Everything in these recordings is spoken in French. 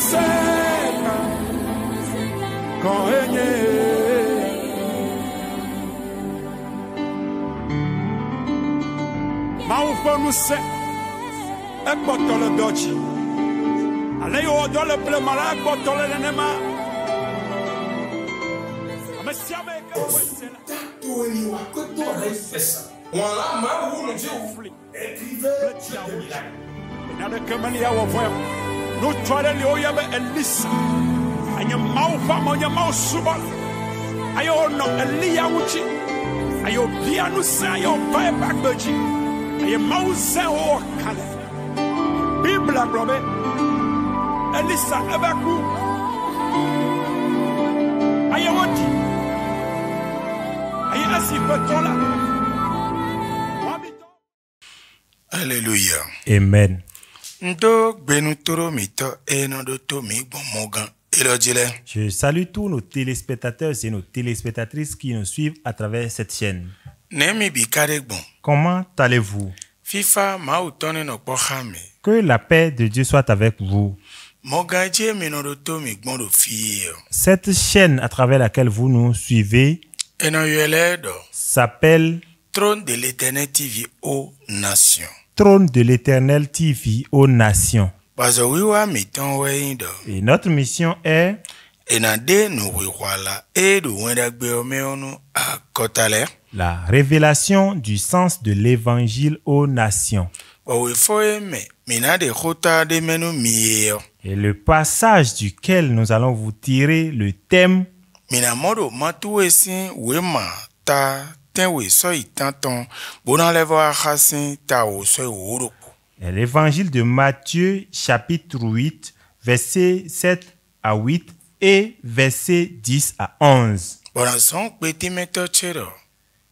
seca con Maufonu se ekpotole dochi ale yo dole ple mala ekpotole nenema amesiame ka wesela to ni wa ko to re fesa wala ma wu no je ufli écrivez na de kemali ya wo voya no twale le oyabe elisa anya maufa monya mausuba ayo no elia wuchi ayo bia no sa ayo bai bagbeji ayo mausa o kale bibla brobe elisa ebaku ayo woti ayo asipetola. Alléluia. Amen. Ndo gbenu toro mito eno do to mi bon mogan. Je salue tous nos téléspectateurs et nos téléspectatrices qui nous suivent à travers cette chaîne. Comment allez-vous? Que la paix de Dieu soit avec vous. Cette chaîne à travers laquelle vous nous suivez s'appelle Trône de l'Éternel TV aux Nations. Trône de l'Éternel TV aux Nations. Et notre mission est la révélation du sens de l'évangile aux nations. Et le passage duquel nous allons vous tirer le thème est l'évangile de Matthieu, chapitre 8, versets 7 à 8 et versets 10 à 11.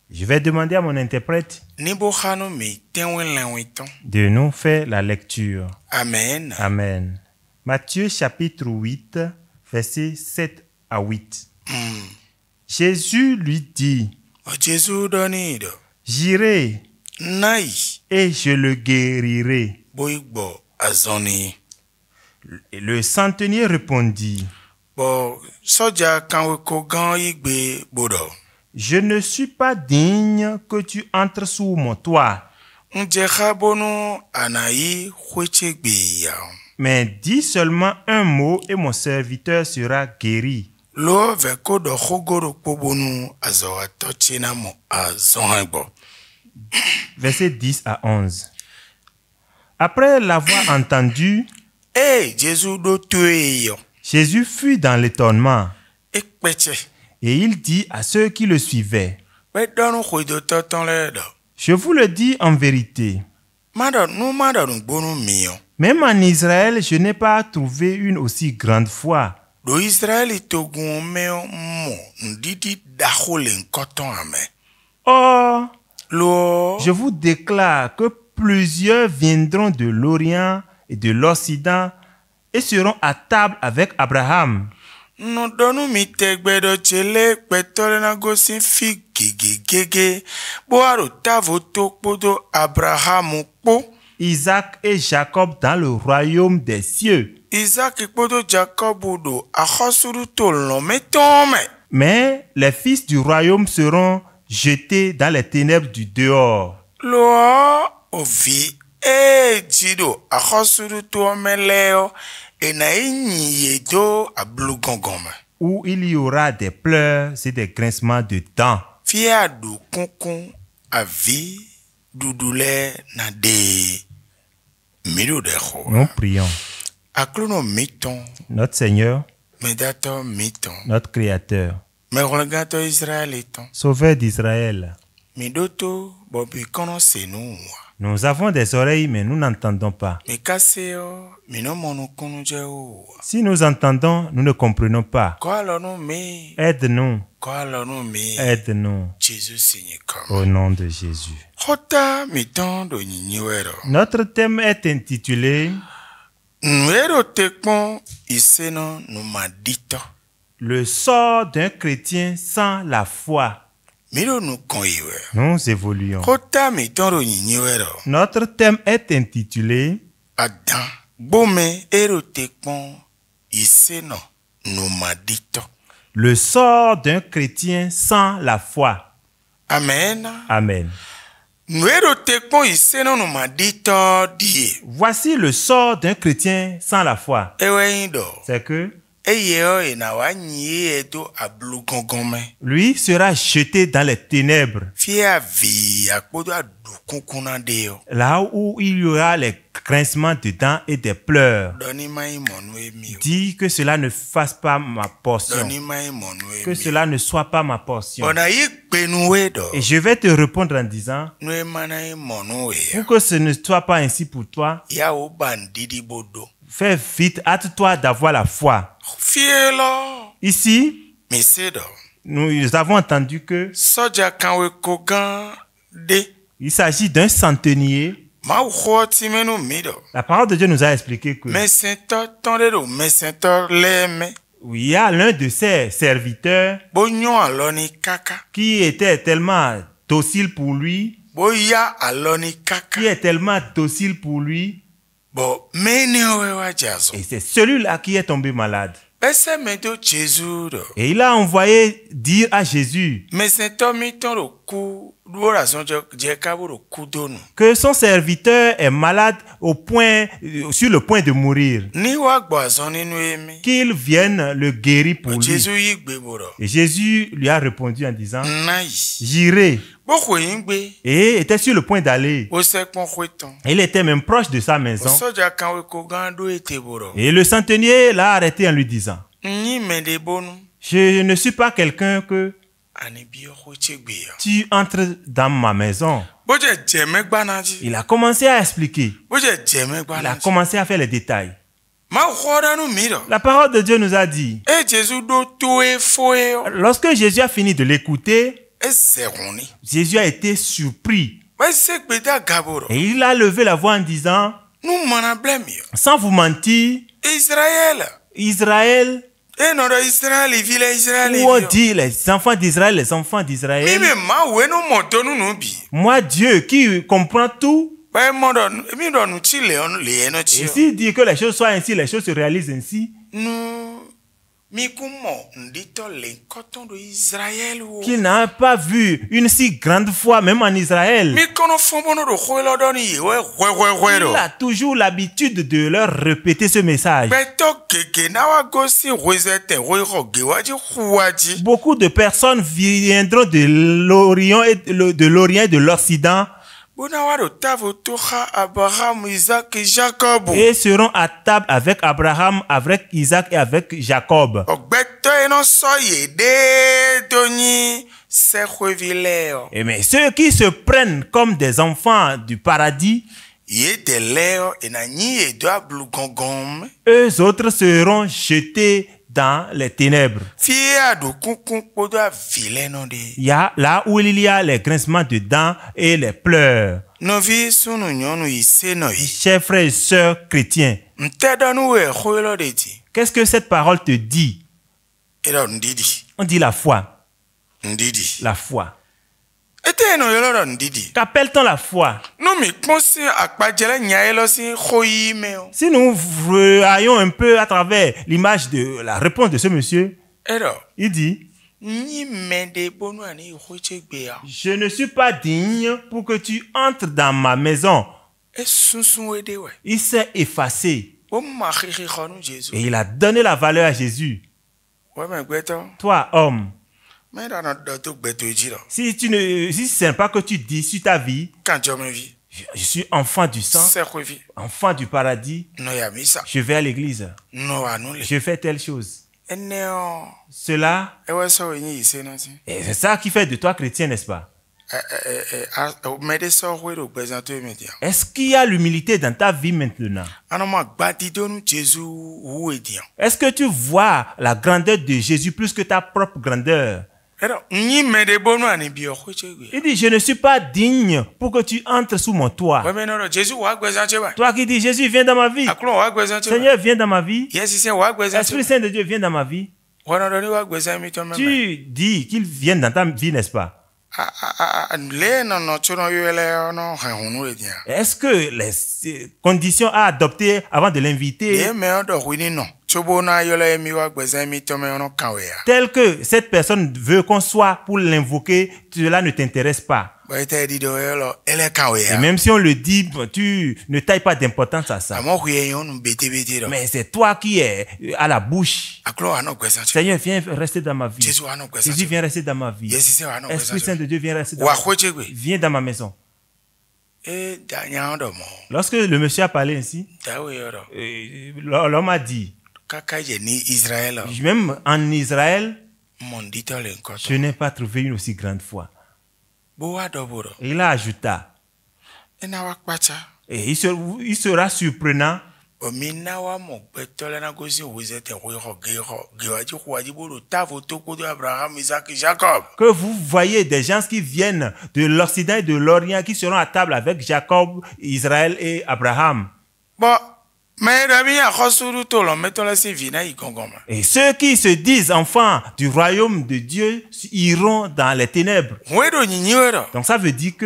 Je vais demander à mon interprète de nous faire la lecture. Amen. Amen. Matthieu, chapitre 8, versets 7 à 8. Jésus lui dit: j'irai et je le guérirai. Et le centenier répondit: je ne suis pas digne que tu entres sous mon toit. Mais dis seulement un mot et mon serviteur sera guéri. Versets 10 à 11. Après l'avoir entendu, Jésus fut dans l'étonnement. Et il dit à ceux qui le suivaient: je vous le dis en vérité, même en Israël, je n'ai pas trouvé une aussi grande foi. Or, je vous déclare que plusieurs viendront de l'Orient et de l'Occident et seront à table avec Abraham, Isaac et Jacob dans le royaume des cieux. Mais les fils du royaume seront jetés dans les ténèbres du dehors. Où il y aura des pleurs et des grincements de dents. Nous prions. Notre Seigneur, notre Créateur, Sauveur d'Israël, nous avons des oreilles, mais nous n'entendons pas. Si nous entendons, nous ne comprenons pas. Aide-nous. Aide-nous. Au nom de Jésus. Notre thème est intitulé le sort d'un chrétien sans la foi. Nous évoluons. Notre thème est intitulé iseno numadito. Le sort d'un chrétien sans la foi. Amen. Amen. Nuero tekpo iseno numadito die. Voici le sort d'un chrétien sans la foi. Ewe indo. C'est que Eyeo enawa nye edo ablugongome. lui sera jeté dans les ténèbres, Fia vi akpodo adukunkuna deo. là où il y aura les grincements de dents et des pleurs. Doni mai monu emio. Dis que cela ne fasse pas ma portion, Doni mai monu que emio. cela ne soit pas ma portion. Ona yikpenuwe do. Et je vais te répondre en disant, Nue mana monu e. pour que ce ne soit pas ainsi pour toi, Ya o bandidi bodo. fais vite, hâte-toi d'avoir la foi. Fielo. Ici, Misedo. nous avons entendu que Soja kanwe kogan de. il s'agit d'un centenier. Ma ukhoti menu mido. La parole de Dieu nous a expliqué que Mesento tonde do mesento leme. il y a l'un de ses serviteurs Bonyon aloni kaka. qui était tellement docile pour lui, Boya aloni kaka. qui est tellement docile pour lui, Bo mene owewa jazo. et c'est celui-là qui est tombé malade. Ese medo Jésus do. Et il a envoyé dire à Jésus Mesento miton do ku. Dwora sonjo jekabo do kudonu. que son serviteur est malade au point, sur le point de mourir, Ni wa gbazon ninu emi. qu'il vienne le guérir pour lui. Jésus yigbe boro. Et Jésus lui a répondu en disant, Nai. j'irai. Boko yingbe. Et était sur le point d'aller. O sekpon kweton. Il était même proche de sa maison. Soja kanwe kogan do ete boro. Et le centenier l'a arrêté en lui disant, Ni mende bonu. je ne suis pas quelqu'un que Ani biyo khochegbe yo. tu entres dans ma maison. Boje jeme gbanaji. Il a commencé à expliquer. Boje jeme Il a gbanaji. commencé à faire les détails. Ma khoda nu miro. La parole de Dieu nous a dit, E Jésus do toe foe yo. lorsque Jésus a fini de l'écouter, E zeroni. Jésus a été surpris. Ba sekbe da gaboro. Et il a levé la voix en disant, Nu mana blem yo. sans vous mentir, Israël. Israël, E no do Israël vile Israël où on yo. dit les enfants d'Israël, les enfants d'Israël, Mi me ma we no moto nu nu bi. moi Dieu qui comprend tout, Ba mo do mi do nu ti le on le no ti et yo. s'il dit que les choses soient ainsi, les choses se réalisent ainsi, Nu mi kumo ndito le koton do Israël wo. qu'il n'a pas vu une si grande foi, même en Israël. Mi kono fombono do khoelo do ni we do. Il a toujours l'habitude de leur répéter ce message. Beto keke na wa gosi wezete we ro gewaji huwaji. Beaucoup de personnes viendront de l'Orient et de l'Occident Bona wa do tavo toha Abraham, Isaac et Jacob. et seront à table avec Abraham, avec Isaac et avec Jacob. Ogbeto eno soye de doni se khwevile. Et mais ceux qui se prennent comme des enfants du paradis, Ye de leo enani edo ablugongom. eux autres seront jetés dans les ténèbres. Fia do kunkun podo avile no de. Il y a là où il y a les grincements de dents et les pleurs. Novi sunu nyonu ise no yi. Chers frères et sœurs chrétiens, Mtedo nu we khwelo de ti. qu'est-ce que cette parole te dit? Edo ndidi. On dit la foi. Ndidi. La foi. Ete no yolo ndidi. Qu'appelle-t-on la foi? No mi ponsi akpajele nyaelo si khoyi meo. Si nous voyons un peu à travers l'image de la réponse de ce monsieur, Edo. il dit, Ni mende bonu ani khochegbe ya. je ne suis pas digne pour que tu entres dans ma maison. E sunsun wede we. Il s'est effacé O ma khiri khonu Jésus. et il a donné la valeur à Jésus. We me gbeto. Toi, homme, Me da no do to gbeto ejiro. si ce n'est pas que tu dis sur ta vie, Kan jo me vi. je suis enfant du sang, Se khwevi. enfant du paradis, No ya misa. je vais à l'église, No anule. je fais telle chose. Eneo. Cela, Ewe so yin ise na ti. et c'est ça qui fait de toi chrétien, n'est-ce pas? Me de so khwero gbesan to mi dia. Est-ce qu'il y a l'humilité dans ta vie maintenant? Ano ma gbadi donu Jésus wu edian. Est-ce que tu vois la grandeur de Jésus plus que ta propre grandeur? Edo ni mende bonu ani bi khochegbe. Il dit, je ne suis pas digne pour que tu entres sous mon toit. We me no do Jésus wa gbesan che ba. Toi qui dis, Jésus, viens dans ma vie. Akuro wa gbesan che ba. Seigneur, viens dans ma vie. Yes ise wa gbesan che. Esprit Saint de Dieu, viens dans ma vie. Wana do ni wa gbesan mi to me. Tu dis qu'il vienne dans ta vie, n'est-ce pas? Le no no chono yele no hunu edian. Est-ce que les conditions à adopter avant de l'inviter E me do wini no. Tel que cette personne veut qu'on soit pour l'invoquer, cela ne t'intéresse pas. Et même si on le dit, tu ne tailles pas d'importance à ça. Mais c'est toi qui es à la bouche. Seigneur, viens rester dans ma vie. Jésus, viens rester dans ma vie. Esprit Saint de Dieu, viens rester dans ma vie. Viens dans ma maison. Lorsque le monsieur a parlé ainsi, l'homme a dit, même en Israël, je n'ai pas trouvé une aussi grande foi. Il a ajouté, et il sera surprenant que vous voyez des gens qui viennent de l'Occident et de l'Orient qui seront à table avec Jacob, Israël et Abraham. Et ceux qui se disent enfants du royaume de Dieu iront dans les ténèbres. Donc ça veut dire que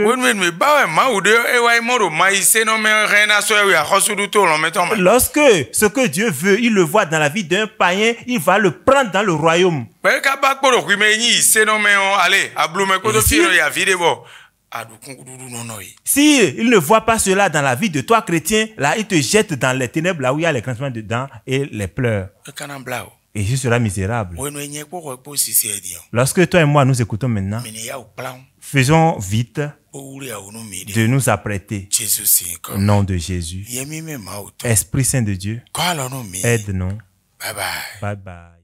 lorsque ce que Dieu veut, il le voit dans la vie d'un païen, il va le prendre dans le royaume. Si il ne voit pas cela dans la vie de toi chrétien, là il te jette dans les ténèbres, là où il y a les grincements dedans et les pleurs. Et tu seras misérable. Lorsque toi et moi nous écoutons maintenant, faisons vite de nous apprêter au nom de Jésus. Esprit Saint de Dieu, aide-nous. Bye bye.